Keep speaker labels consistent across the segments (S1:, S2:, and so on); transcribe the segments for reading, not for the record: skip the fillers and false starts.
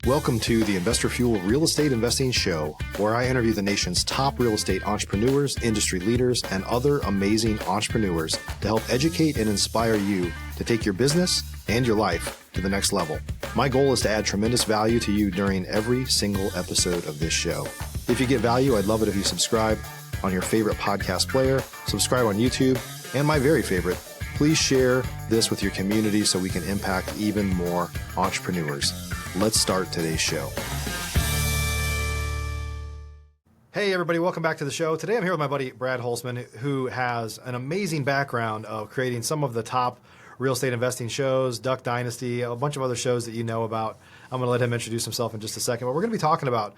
S1: Welcome to the Investor Fuel Real Estate Investing Show, where I interview the nation's top real estate entrepreneurs, industry leaders, and other amazing entrepreneurs to help educate and inspire you to take your business and your life to the next level. My goal is to add tremendous value to you during every single episode of this show. If you get value, I'd love it if you subscribe on your favorite podcast player, subscribe on YouTube, and my very favorite, please share this with your community so we can impact even more entrepreneurs. Let's start today's show. Hey everybody, welcome back to the show. Today I'm here with my buddy Brad Holcman, who has an amazing background of creating some of the top real estate investing shows, Duck Dynasty, a bunch of other shows that you know about. I'm going to let him introduce himself in just a second, but we're going to be talking about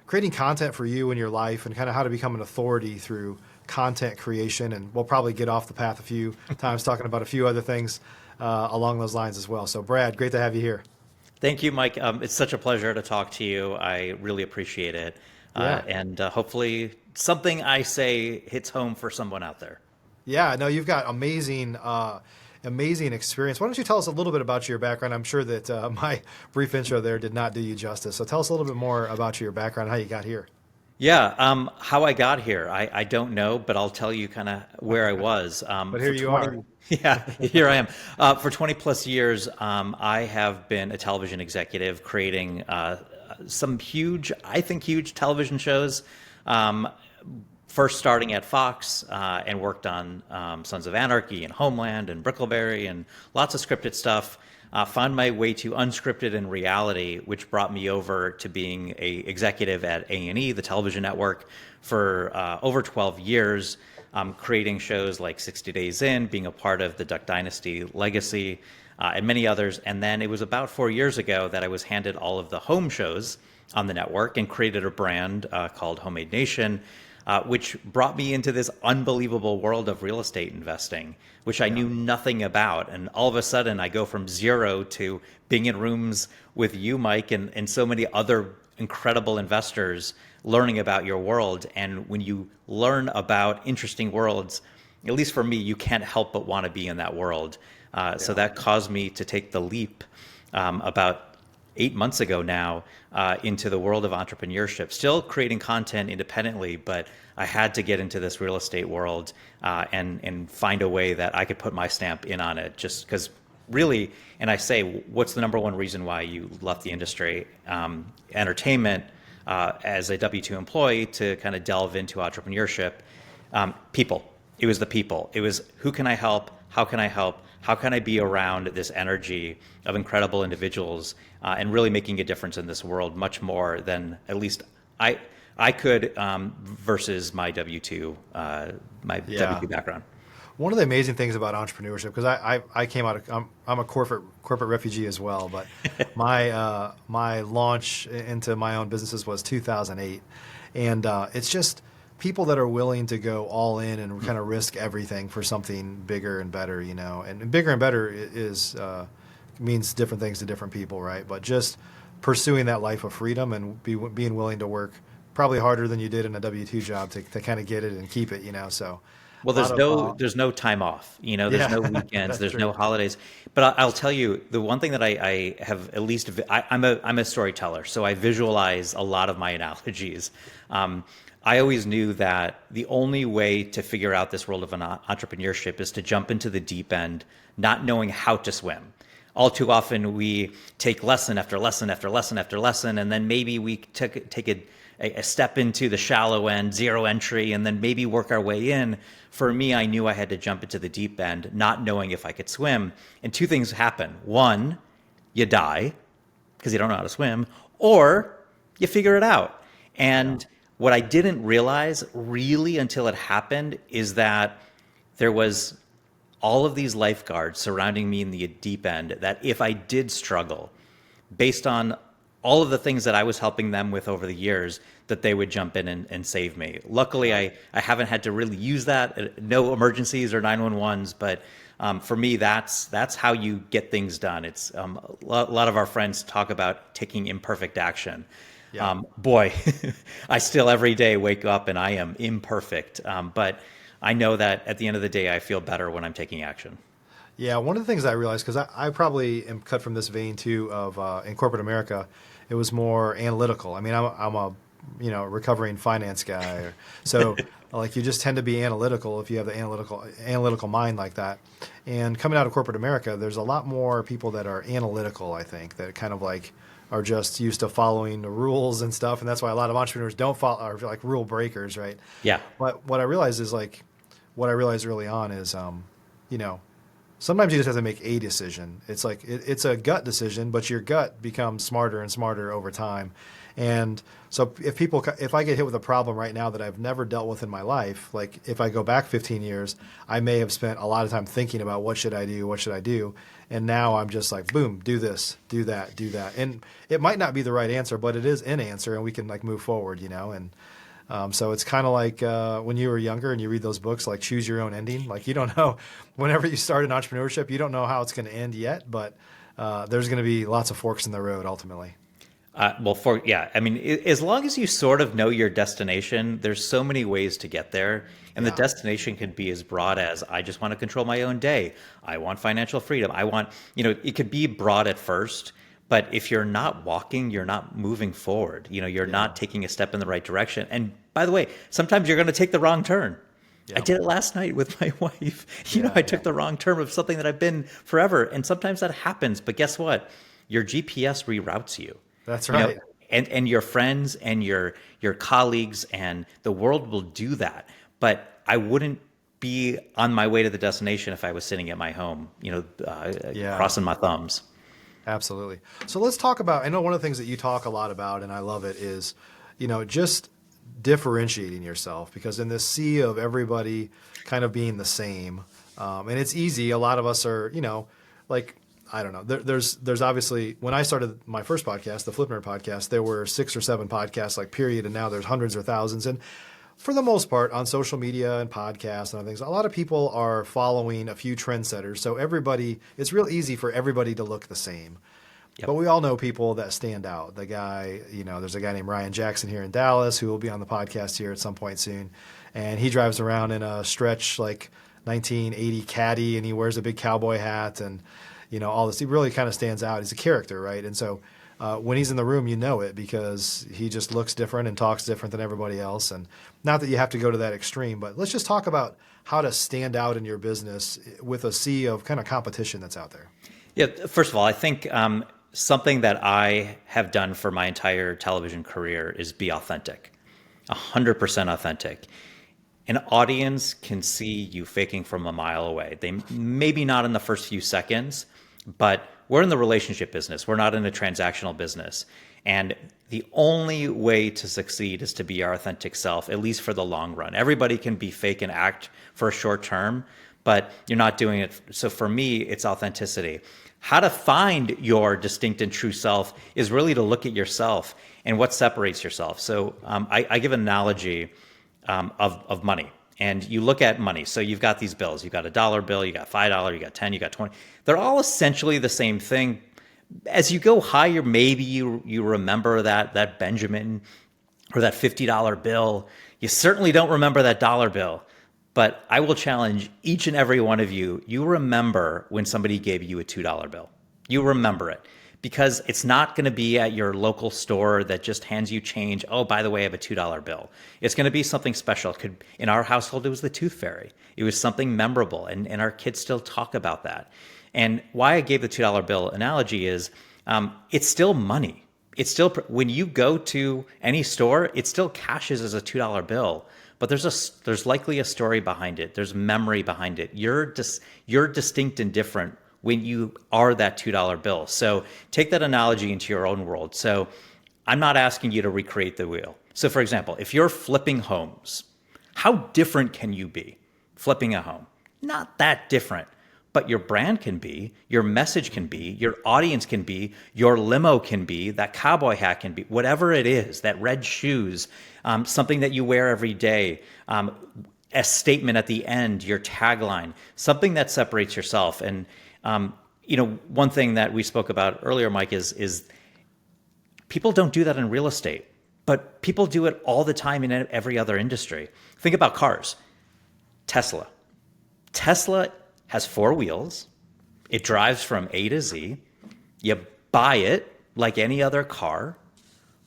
S1: creating content for you in your life and kind of how to become an authority through content creation. And we'll probably get off the path a few times talking about a few other things along those lines as well. So Brad, great to have you here.
S2: Thank you, Mike. It's such a pleasure to talk to you. I really appreciate it. And hopefully something I say hits home for someone out there.
S1: Yeah, no, you've got amazing experience. Why don't you tell us a little bit about your background? I'm sure that my brief intro there did not do you justice. So tell us a little bit more about your background, how you got here.
S2: Yeah, how I got here, I don't know, but I'll tell you kind of where I was.
S1: But here you are.
S2: Yeah, here I am. For 20 plus years, I have been a television executive creating some huge television shows. First starting at Fox and worked on Sons of Anarchy and Homeland and Brickleberry and lots of scripted stuff. Found my way to unscripted and reality, which brought me over to being an executive at A&E, the television network, for over 12 years, creating shows like 60 Days In, being a part of the Duck Dynasty legacy, and many others. And then it was about 4 years ago that I was handed all of the home shows on the network and created a brand called Homemade Nation, which brought me into this unbelievable world of real estate investing, which I knew nothing about. And all of a sudden I go from zero to being in rooms with you, Mike, and so many other incredible investors learning about your world. And when you learn about interesting worlds, at least for me, you can't help but want to be in that world. So that caused me to take the leap about 8 months ago now into the world of entrepreneurship, still creating content independently, but I had to get into this real estate world and find a way that I could put my stamp in on it, just because really, and I say, what's the number one reason why you left the industry? Entertainment as a W-2 employee to kind of delve into entrepreneurship. People. It was the people. It was who can I help? How can I help? How can I be around this energy of incredible individuals and really making a difference in this world much more than at least I could versus my W-2 W-2 background.
S1: One of the amazing things about entrepreneurship, because I came out of, I'm a corporate refugee as well, but my launch into my own businesses was 2008, and it's just people that are willing to go all in and kind of risk everything for something bigger and better, you know. And bigger and better is means different things to different people, right? But just pursuing that life of freedom and being willing to work probably harder than you did in a W-2 job to kind of get it and keep it, you know. So,
S2: well, there's no time off, you know. There's no weekends, there's no holidays. But I'll tell you, the one thing that I have at least I'm a storyteller, so I visualize a lot of my analogies. I always knew that the only way to figure out this world of entrepreneurship is to jump into the deep end, not knowing how to swim. All too often we take lesson after lesson after lesson after lesson, and then maybe we take a step into the shallow end, zero entry, and then maybe work our way in. For me, I knew I had to jump into the deep end, not knowing if I could swim. And two things happen. One, you die because you don't know how to swim, or you figure it out. And what I didn't realize really until it happened is that there was all of these lifeguards surrounding me in the deep end, that if I did struggle, based on all of the things that I was helping them with over the years, that they would jump in and save me. Luckily, I haven't had to really use that, no emergencies or 911s, but for me, that's how you get things done. It's a lot of our friends talk about taking imperfect action. Yeah. Boy, I still every day wake up and I am imperfect, but I know that at the end of the day, I feel better when I'm taking action.
S1: Yeah, one of the things I realized, because I probably am cut from this vein too of in corporate America, it was more analytical. I mean, I'm a recovering finance guy, so like you just tend to be analytical if you have the analytical mind like that. And coming out of corporate America, there's a lot more people that are analytical. I think that kind of like are just used to following the rules and stuff, and that's why a lot of entrepreneurs don't follow, are like rule breakers, right?
S2: Yeah.
S1: But what I realized early on is, sometimes you just have to make a decision. It's like it's a gut decision, but your gut becomes smarter and smarter over time. And so if I get hit with a problem right now that I've never dealt with in my life, like if I go back 15 years, I may have spent a lot of time thinking about what should I do, and now I'm just like, boom, do this, do that, and it might not be the right answer, but it is an answer, and we can like move forward, and. So it's kind of like when you were younger and you read those books, like Choose Your Own Ending. Like you don't know, whenever you start in entrepreneurship, you don't know how it's going to end yet, but there's going to be lots of forks in the road ultimately.
S2: I mean, as long as you sort of know your destination, there's so many ways to get there. And the destination can be as broad as, I just want to control my own day. I want financial freedom. I want, it could be broad at first. But if you're not walking, you're not moving forward. You're not taking a step in the right direction. And by the way, sometimes you're going to take the wrong turn. Yeah. I did it last night with my wife. I took the wrong turn of something that I've been forever. And sometimes that happens. But guess what? Your GPS reroutes you.
S1: That's right.
S2: And your friends and your colleagues and the world will do that. But I wouldn't be on my way to the destination if I was sitting at my home, crossing my thumbs.
S1: Absolutely. So let's talk about, I know one of the things that you talk a lot about, and I love it, is, just differentiating yourself, because in this sea of everybody kind of being the same, and it's easy, a lot of us are, like, I don't know, there's obviously, when I started my first podcast, the Flip Nerd podcast, there were 6 or 7 podcasts, like period, and now there's hundreds or thousands. And for the most part, on social media and podcasts and other things, a lot of people are following a few trendsetters. So it's real easy for everybody to look the same. Yep. But we all know people that stand out. The guy, there's a guy named Ryan Jackson here in Dallas who will be on the podcast here at some point soon. And he drives around in a stretch like 1980 Caddy, and he wears a big cowboy hat and, all this. He really kind of stands out. He's a character, right? And so when he's in the room, you know it, because he just looks different and talks different than everybody else. And not that you have to go to that extreme, but let's just talk about how to stand out in your business with a sea of kind of competition that's out there.
S2: Yeah, first of all, I think something that I have done for my entire television career is be authentic, 100% authentic. An audience can see you faking from a mile away. They maybe not in the first few seconds, but we're in the relationship business. We're not in a transactional business. And the only way to succeed is to be our authentic self, at least for the long run. Everybody can be fake and act for a short term, but you're not doing it. So for me, it's authenticity. How to find your distinct and true self is really to look at yourself and what separates yourself. So I give an analogy of money. And you look at money. So you've got these bills. You've got a dollar bill, you got $5, you got 10, you got 20. They're all essentially the same thing. As you go higher, maybe you remember that Benjamin or that $50 bill. You certainly don't remember that dollar bill. But I will challenge each and every one of you. You remember when somebody gave you a $2 bill. You remember it. Because it's not going to be at your local store that just hands you change. Oh, by the way, I have a $2 bill. It's going to be something special. In our household, it was the Tooth Fairy. It was something memorable, and our kids still talk about that. And why I gave the $2 bill analogy is it's still money. It's still, when you go to any store, it still cashes as a $2 bill. But there's likely a story behind it. There's memory behind it. You're distinct and different when you are that $2 bill. So take that analogy into your own world. So I'm not asking you to recreate the wheel. So for example, if you're flipping homes, how different can you be flipping a home? Not that different, but your brand can be, your message can be, your audience can be, your limo can be, that cowboy hat can be, whatever it is, that red shoes, something that you wear every day, a statement at the end, your tagline, something that separates yourself. And one thing that we spoke about earlier, Mike, is people don't do that in real estate, but people do it all the time in every other industry. Think about cars. Tesla has 4 wheels. It drives from A to Z. You buy it, like any other car,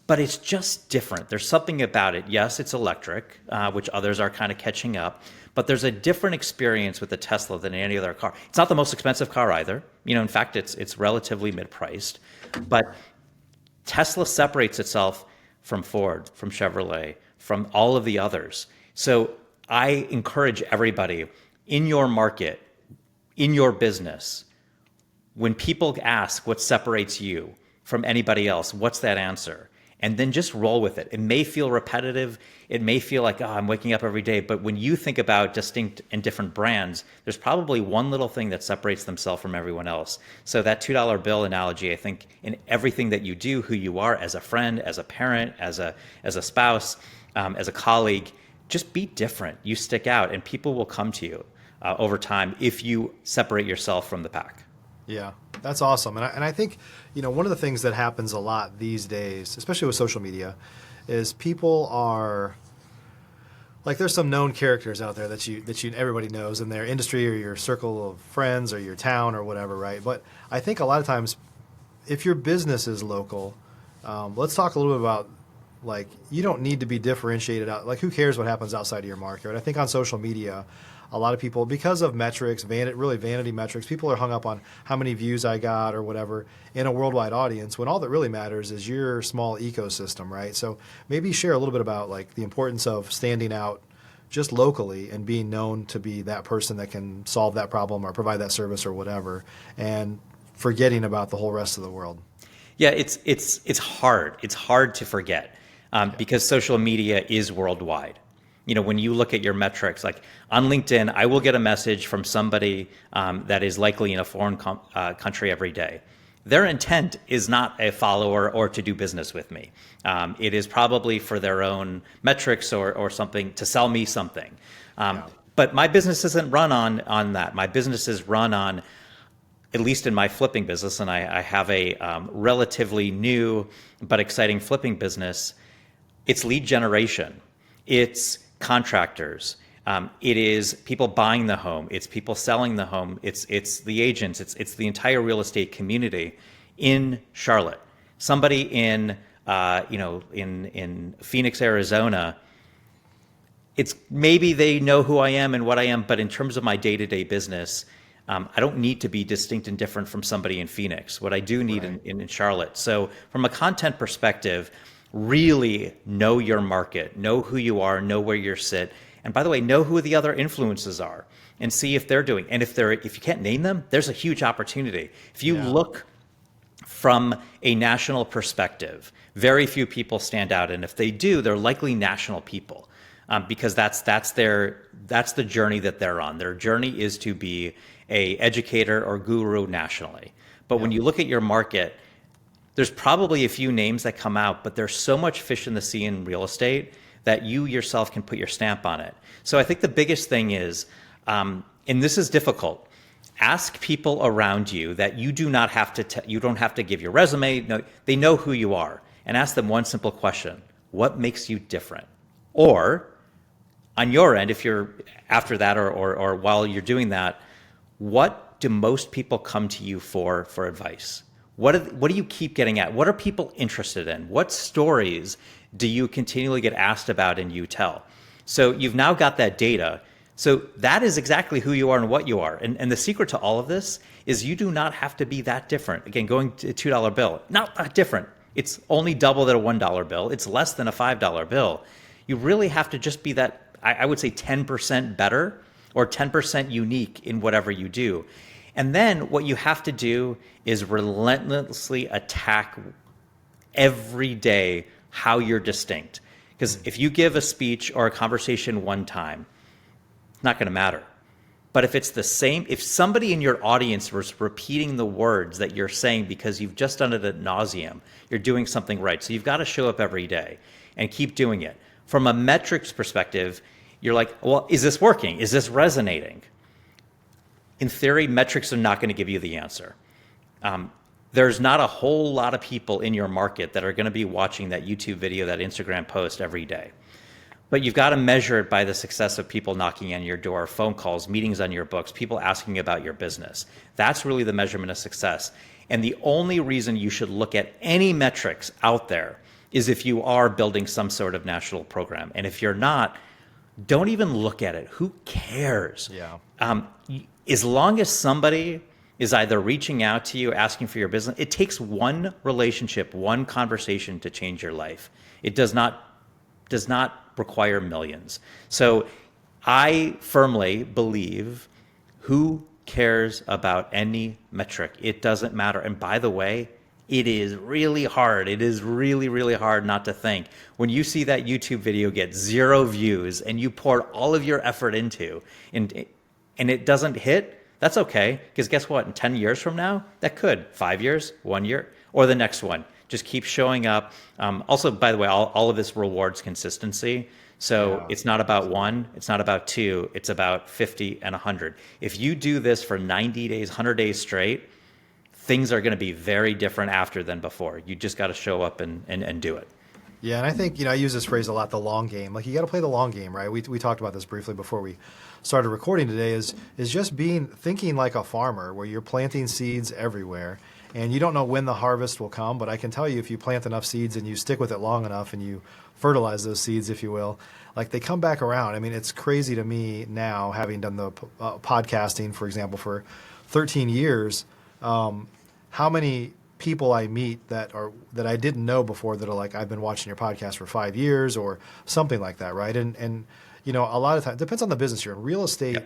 S2: but it's just different. There's something about it. Yes, it's electric, which others are kind of catching up, but there's a different experience with the Tesla than any other car. It's not the most expensive car either. In fact, it's relatively mid-priced, but Tesla separates itself from Ford, from Chevrolet, from all of the others. So I encourage everybody in your market, in your business, when people ask what separates you from anybody else, what's that answer? And then just roll with it. It may feel repetitive. It may feel like, oh, I'm waking up every day. But when you think about distinct and different brands, there's probably one little thing that separates themselves from everyone else. So that $2 bill analogy, I think, in everything that you do, who you are as a friend, as a parent, as a spouse, as a colleague, just be different. You stick out, and people will come to you over time if you separate yourself from the pack.
S1: Yeah, that's awesome. And I think, one of the things that happens a lot these days, especially with social media, is people are like, there's some known characters out there that everybody knows in their industry or your circle of friends or your town or whatever, right? But I think a lot of times, if your business is local, let's talk a little bit about, like, you don't need to be differentiated out. Like, who cares what happens outside of your market? Right? I think on social media, a lot of people, because of metrics, really vanity metrics, people are hung up on how many views I got or whatever in a worldwide audience, when all that really matters is your small ecosystem, right? So maybe share a little bit about, like, the importance of standing out just locally and being known to be that person that can solve that problem or provide that service or whatever, and forgetting about the whole rest of the world.
S2: Yeah, it's hard. It's hard to forget because social media is worldwide. When you look at your metrics, like on LinkedIn, I will get a message from somebody that is likely in a foreign country every day. Their intent is not a follower or to do business with me. It is probably for their own metrics or something, to sell me something. But my business isn't run on that. My business is run on, at least in my flipping business, and I have a relatively new but exciting flipping business. It's lead generation. It's contractors. It is people buying the home. It's people selling the home. It's the agents. It's the entire real estate community in Charlotte. Somebody in Phoenix, Arizona. It's maybe they know who I am and what I am, but in terms of my day-to-day business, I don't need to be distinct and different from somebody in Phoenix. What I do need in Charlotte. So from a content perspective, really know your market, know who you are, know where you sit. And by the way, know who the other influences are and see if they're doing. And if you can't name them, there's a huge opportunity. If you look from a national perspective, very few people stand out. And if they do, they're likely national people because that's the journey that they're on. Their journey is to be a educator or guru nationally. But when you look at your market, there's probably a few names that come out, but there's so much fish in the sea in real estate that you yourself can put your stamp on it. So I think the biggest thing is, and this is difficult, ask people around you that you do not have to, you don't have to give your resume. No, they know who you are, and ask them one simple question: what makes you different? Or on your end, if you're after that or while you're doing that, what do most people come to you for advice? What do you keep getting at? What are people interested in? What stories do you continually get asked about and you tell? So you've now got that data. So that is exactly who you are and what you are. And the secret to all of this is you do not have to be that different. Again, going to a $2 bill, not that different. It's only double than a $1 bill. It's less than a $5 bill. You really have to just be that, I would say 10% better or 10% unique in whatever you do. And then what you have to do is relentlessly attack every day how you're distinct. Because if you give a speech or a conversation one time, it's not going to matter. But if it's the same, if somebody in your audience was repeating the words that you're saying because you've just done it ad nauseum, you're doing something right. So you've got to show up every day and keep doing it. From a metrics perspective, you're like, well, is this working? Is this resonating? In theory, metrics are not going to give you the answer. There's not a whole lot of people in your market that are going to be watching that YouTube video, that Instagram post every day. But you've got to measure it by the success of people knocking on your door, phone calls, meetings on your books, people asking about your business. That's really the measurement of success. And the only reason you should look at any metrics out there is if you are building some sort of national program. And if you're not, don't even look at it. Who cares?
S1: Yeah.
S2: As long as somebody is either reaching out to you, asking for your business, it takes one relationship, one conversation to change your life. It does not require millions. So I firmly believe, who cares about any metric? It doesn't matter. And by the way, it is really hard. It is really, really hard not to think. When you see that YouTube video get 0 views and you poured all of your effort into, and it doesn't hit, that's okay. Because guess what? In 10 years from now, that could. 5 years, 1 year, or the next one. Just keep showing up. Also, by the way, all of this rewards consistency. So it's not about 1, it's not about 2, it's about 50 and 100. If you do this for 90 days, 100 days straight, things are going to be very different after than before. You just got to show up and do it.
S1: Yeah, and I think, I use this phrase a lot, the long game. Like, you got to play the long game, right? We talked about this briefly before we started recording today, is just thinking like a farmer, where you're planting seeds everywhere. And you don't know when the harvest will come, but I can tell you, if you plant enough seeds and you stick with it long enough and you fertilize those seeds, if you will, like, they come back around. I mean, it's crazy to me now, having done the podcasting, for example, for 13 years, how many people I meet that I didn't know before that are like, I've been watching your podcast for 5 years or something like that, right? And a lot of times, it depends on the business you're in. Real estate,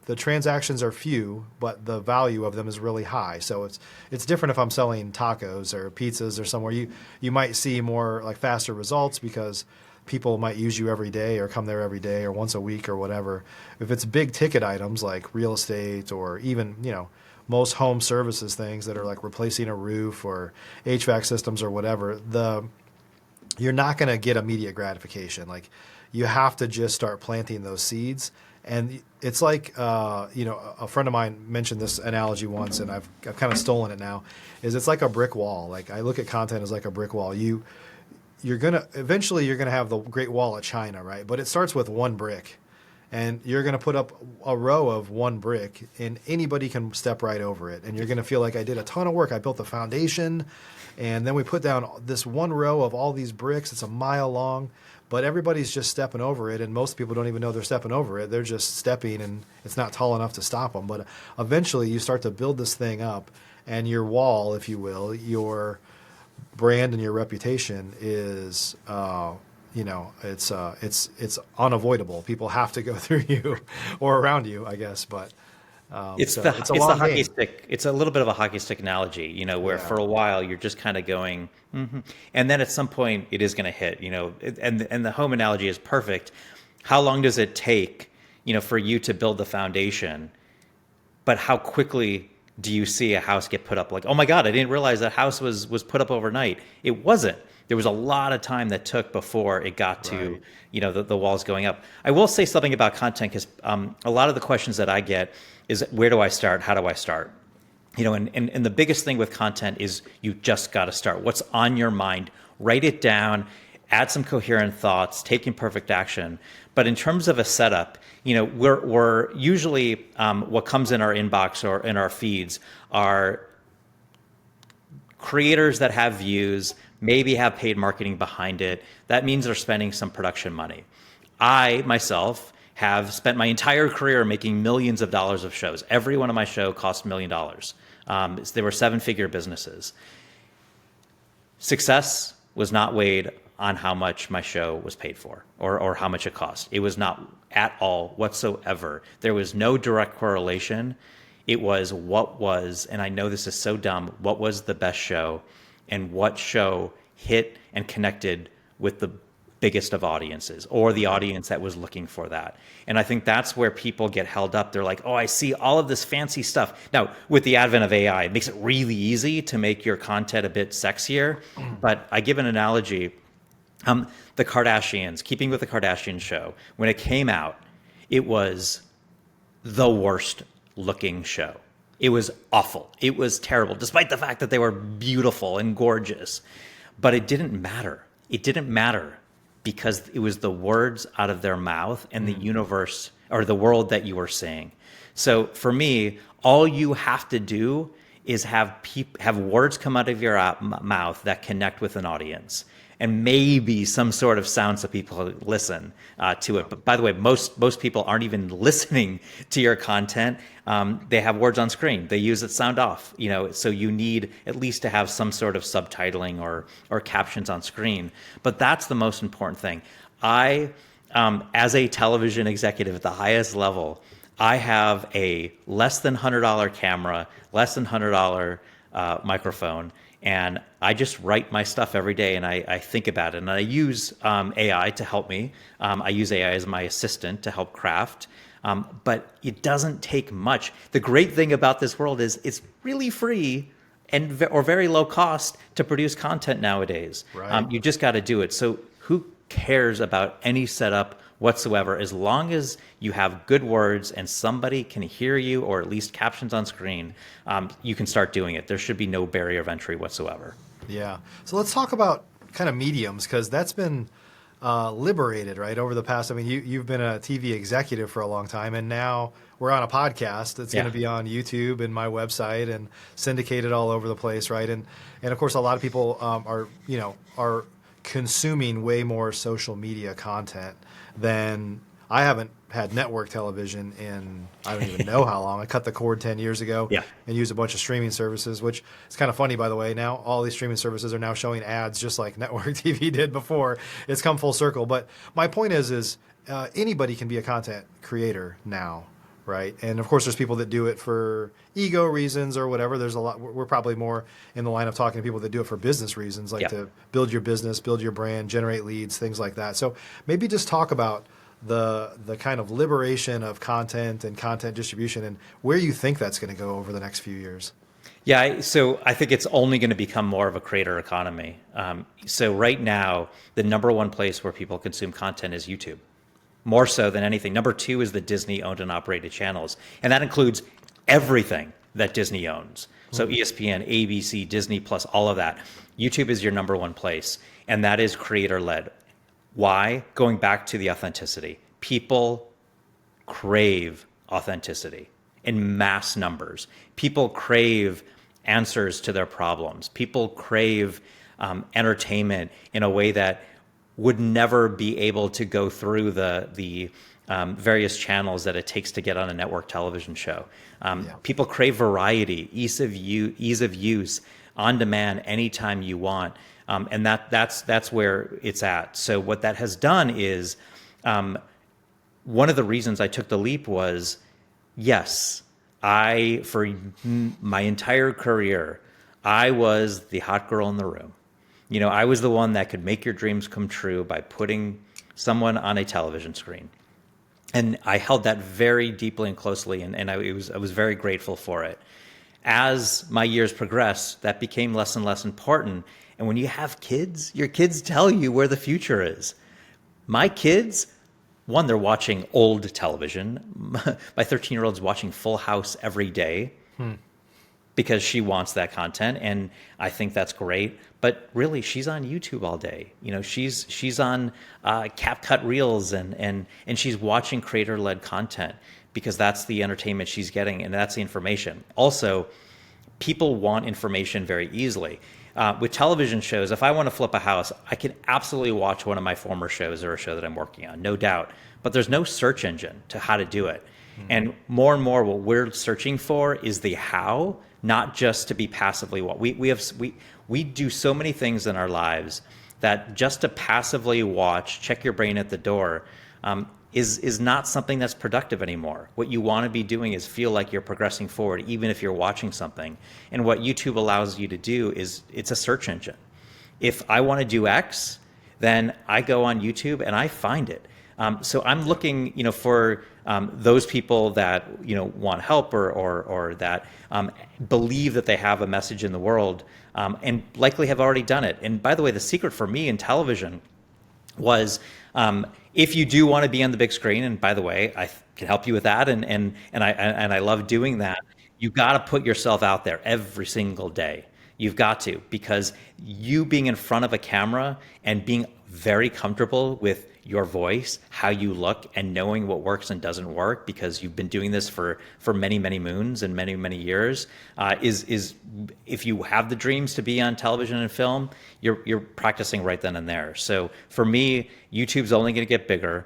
S1: the transactions are few, but the value of them is really high. So it's different if I'm selling tacos or pizzas or somewhere. You might see more like faster results because people might use you every day or come there every day or once a week or whatever. If it's big ticket items like real estate or even, most home services things that are like replacing a roof or HVAC systems or whatever, you're not going to get immediate gratification. Like, you have to just start planting those seeds. And it's like, a friend of mine mentioned this analogy once, and I've kind of stolen it now, is it's like a brick wall. Like, I look at content as like a brick wall. Eventually you're going to have the Great Wall of China, right? But it starts with one brick. And you're going to put up a row of one brick, and anybody can step right over it. And you're going to feel like, I did a ton of work. I built the foundation, and then we put down this one row of all these bricks. It's a mile long, but everybody's just stepping over it, and most people don't even know they're stepping over it. They're just stepping, and it's not tall enough to stop them. But eventually you start to build this thing up, and your wall, if you will, your brand and your reputation is it's unavoidable. People have to go through you or around you, I guess. But
S2: it's the hockey stick. It's a little bit of a hockey stick analogy, where for a while you're just kind of going, and then at some point it is going to hit, and the home analogy is perfect. How long does it take, for you to build the foundation? But how quickly do you see a house get put up? Like, oh my God, I didn't realize that house was put up overnight. It wasn't. There was a lot of time that took before it got to, the walls going up. I will say something about content, because a lot of the questions that I get is, where do I start? How do I start? And the biggest thing with content is you just got to start. What's on your mind? Write it down, add some coherent thoughts, take imperfect action. But in terms of a setup, we're usually what comes in our inbox or in our feeds are creators that have views, maybe have paid marketing behind it. That means they're spending some production money. I, myself, have spent my entire career making millions of dollars of shows. Every one of my shows cost $1 million. They were 7-figure businesses. Success was not weighed on how much my show was paid for or how much it cost. It was not at all whatsoever. There was no direct correlation. It was what was, and I know this is so dumb, what was the best show, and what show hit and connected with the biggest of audiences, or the audience that was looking for that. And I think that's where people get held up. They're like, oh, I see all of this fancy stuff. Now, with the advent of AI, it makes it really easy to make your content a bit sexier. But I give an analogy. The Kardashians, keeping with the Kardashian show, when it came out, it was the worst looking show. It was awful. It was terrible, despite the fact that they were beautiful and gorgeous. But it didn't matter. It didn't matter. because it was the words out of their mouth and the universe or the world that you were seeing. So for me, all you have to do is have words come out of your mouth that connect with an audience, and maybe some sort of sound so people listen to it. But by the way, most people aren't even listening to your content. They have words on screen. They use it sound off. So you need at least to have some sort of subtitling or captions on screen. But that's the most important thing. As a television executive at the highest level, I have a less than $100 camera, less than $100 microphone, and I just write my stuff every day, and I think about it. And I use AI to help me. I use AI as my assistant to help craft, but it doesn't take much. The great thing about this world is it's really free or very low cost to produce content nowadays.
S1: Right.
S2: You just got to do it. So who cares about any setup whatsoever, as long as you have good words and somebody can hear you, or at least captions on screen, you can start doing it. There should be no barrier of entry whatsoever.
S1: Yeah. So let's talk about kind of mediums, because that's been liberated, right, over the past. I mean, you've been a TV executive for a long time, and now we're on a podcast that's going to be on YouTube and my website and syndicated all over the place, right? And of course, a lot of people are consuming way more social media content than I haven't had network television in I don't even know how long. I cut the cord 10 years ago and used a bunch of streaming services, which is kind of funny, by the way. Now all these streaming services are now showing ads just like network TV did before. It's come full circle. But my point is anybody can be a content creator now, right? And of course, there's people that do it for ego reasons or whatever. There's a lot. We're probably more in the line of talking to people that do it for business reasons, like to build your business, build your brand, generate leads, things like that. So maybe just talk about the kind of liberation of content and content distribution and where you think that's going to go over the next few years.
S2: Yeah, so I think it's only going to become more of a creator economy. So right now, the number one place where people consume content is YouTube, more so than anything. Number two is the Disney owned and operated channels. And that includes everything that Disney owns. So ESPN, ABC, Disney Plus, all of that. YouTube is your number one place. And that is creator led. Why? Going back to the authenticity. People crave authenticity in mass numbers. People crave answers to their problems. People crave entertainment in a way that would never be able to go through the various channels that it takes to get on a network television show. People crave variety, ease of use, on demand, anytime you want. And that's where it's at. So what that has done is, one of the reasons I took the leap was, yes, for my entire career, I was the hot girl in the room. I was the one that could make your dreams come true by putting someone on a television screen. And I held that very deeply and closely, and I was very grateful for it. As my years progressed, that became less and less important. And when you have kids, your kids tell you where the future is. My kids, one, they're watching old television. My 13-year-old's watching Full House every day because she wants that content, and I think that's great. But really, she's on YouTube all day. She's on CapCut Reels, and she's watching creator-led content because that's the entertainment she's getting, and that's the information. Also, people want information very easily. With television shows, if I want to flip a house, I can absolutely watch one of my former shows or a show that I'm working on, no doubt. But there's no search engine to how to do it. And more, what we're searching for is the how, not just to be passively what we do so many things in our lives that just to passively watch, check your brain at the door, is not something that's productive anymore. What you want to be doing is feel like you're progressing forward, even if you're watching something. And what YouTube allows you to do is it's a search engine. If I want to do X, then I go on YouTube and I find it. So I'm looking, for those people that want help or that believe that they have a message in the world, and likely have already done it. And by the way, the secret for me in television was, if you do want to be on the big screen, and by the way, I can help you with that, and I love doing that. You got to put yourself out there every single day. You've got to, because you being in front of a camera and being very comfortable with your voice, how you look, and knowing what works and doesn't work, because you've been doing this for many, many moons and many, many years, is if you have the dreams to be on television and film, you're practicing right then and there. So for me, YouTube's only going to get bigger.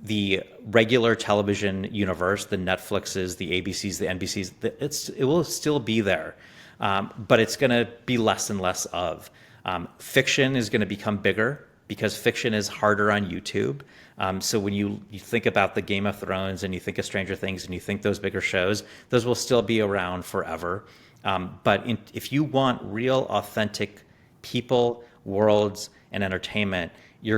S2: The regular television universe, the Netflixes, the ABCs, the NBCs, it will still be there, but it's going to be less and less of. Fiction is going to become bigger, because fiction is harder on YouTube. So when you think about the Game of Thrones and you think of Stranger Things and you think those bigger shows, those will still be around forever. But if you want real, authentic people, worlds, and entertainment, you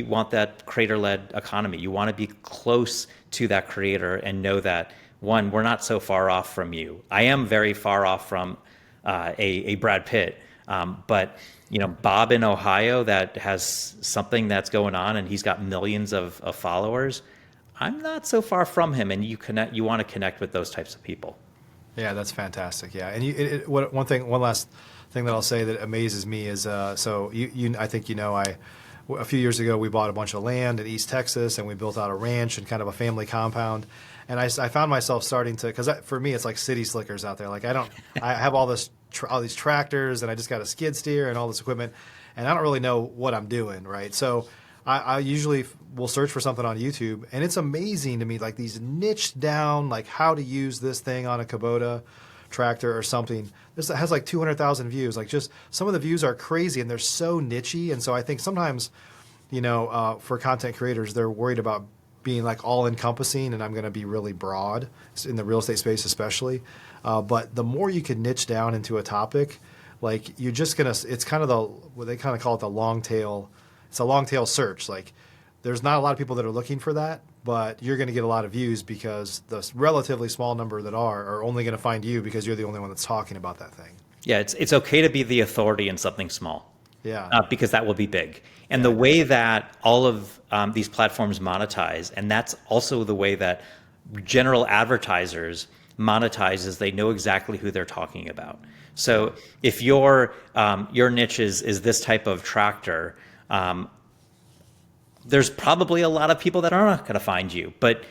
S2: want that creator-led economy. You want to be close to that creator and know that, one, we're not so far off from you. I am very far off from a Brad Pitt, but Bob in Ohio that has something that's going on and he's got millions of followers, I'm not so far from him, and you want to connect with those types of people.
S1: Yeah, that's fantastic. Yeah, and one last thing that I'll say that amazes me is I think a few years ago we bought a bunch of land in East Texas and we built out a ranch and kind of a family compound. And I found myself starting to, because for me it's like city slickers out there. Like I have all these tractors and I just got a skid steer and all this equipment, and I don't really know what I'm doing, right? So I usually will search for something on YouTube, and it's amazing to me, like these niche down, like how to use this thing on a Kubota tractor or something. This has like 200,000 views. Like, just some of the views are crazy and they're so nichey. And so I think sometimes, for content creators, they're worried about being like all encompassing, and I'm going to be really broad in the real estate space, especially. But the more you can niche down into a topic, like it's kind of what they kind of call it the long tail. It's a long tail search. Like, there's not a lot of people that are looking for that, but you're going to get a lot of views because the relatively small number that are only going to find you because you're the only one that's talking about that thing.
S2: Yeah, it's okay to be the authority in something small.
S1: Yeah.
S2: Because that will be big. And the way that all of these platforms monetize, and that's also the way that general advertisers monetize, is they know exactly who they're talking about. So if your niche is this type of tractor, there's probably a lot of people that are not going to find you, but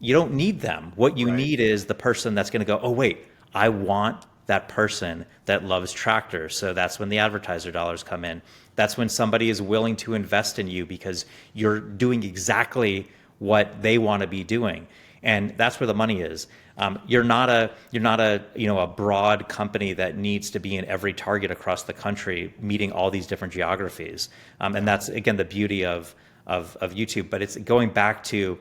S2: you don't need them. What you need is the person that's going to go, oh, wait, I want that person that loves tractors. So that's when the advertiser dollars come in. That's when somebody is willing to invest in you because you're doing exactly what they want to be doing. And that's where the money is. You're not a broad company that needs to be in every target across the country, meeting all these different geographies. And that's, again, the beauty of YouTube. But it's going back to,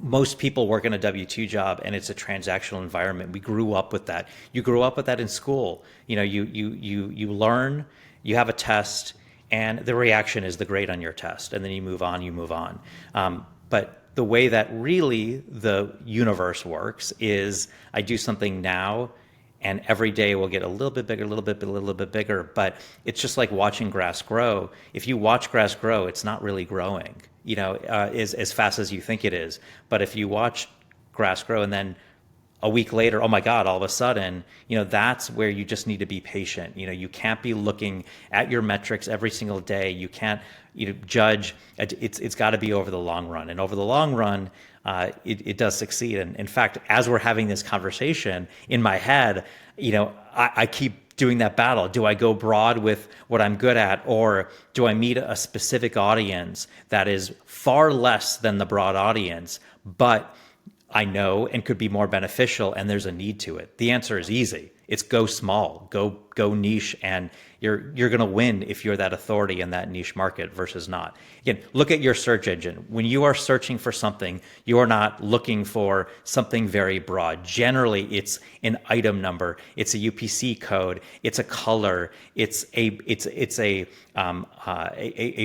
S2: most people work in a W-2 job and it's a transactional environment. We grew up with that. You grew up with that in school. You learn, you have a test, and the reaction is the grade on your test, and then you move on. But the way that really the universe works is, I do something now, and every day will get a little bit bigger, a little bit bigger. But it's just like watching grass grow. If you watch grass grow, it's not really growing, as fast as you think it is. But if you watch grass grow and then a week later, oh my God, all of a sudden, that's where you just need to be patient. You can't be looking at your metrics every single day. You can't, judge. It's got to be over the long run. And over the long run, it does succeed. And in fact, as we're having this conversation in my head, I keep doing that battle. Do I go broad with what I'm good at, or do I meet a specific audience that is far less than the broad audience, but I know and could be more beneficial, and there's a need to it? The answer is easy. It's go small, go niche, and you're going to win if you're that authority in that niche market versus not. Again, look at your search engine. When you are searching for something, you are not looking for something very broad. Generally, it's an item number, it's a UPC code, it's a color, it's a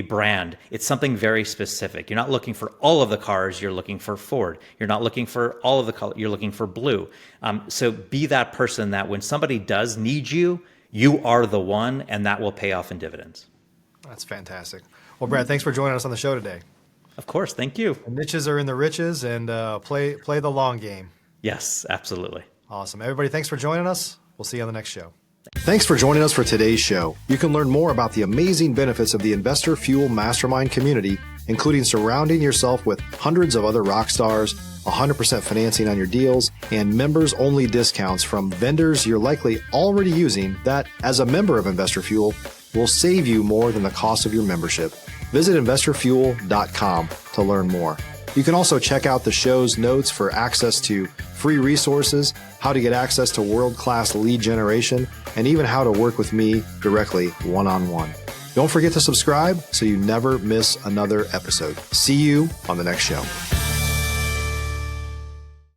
S2: brand. It's something very specific. You're not looking for all of the cars, you're looking for Ford. You're not looking for all of the color, you're looking for blue. So be that person that when somebody does need you, you are the one, and that will pay off in dividends.
S1: That's fantastic. Well, Brad, thanks for joining us on the show today.
S2: Of course. Thank you.
S1: The niches are in the riches, and play the long game.
S2: Yes, absolutely.
S1: Awesome. Everybody, thanks for joining us. We'll see you on the next show. Thanks for joining us for today's show. You can learn more about the amazing benefits of the Investor Fuel Mastermind community, including surrounding yourself with hundreds of other rock stars, 100% financing on your deals, and members-only discounts from vendors you're likely already using that, as a member of Investor Fuel, will save you more than the cost of your membership. Visit investorfuel.com to learn more. You can also check out the show's notes for access to free resources, how to get access to world-class lead generation, and even how to work with me directly one-on-one. Don't forget to subscribe so you never miss another episode. See you on the next show.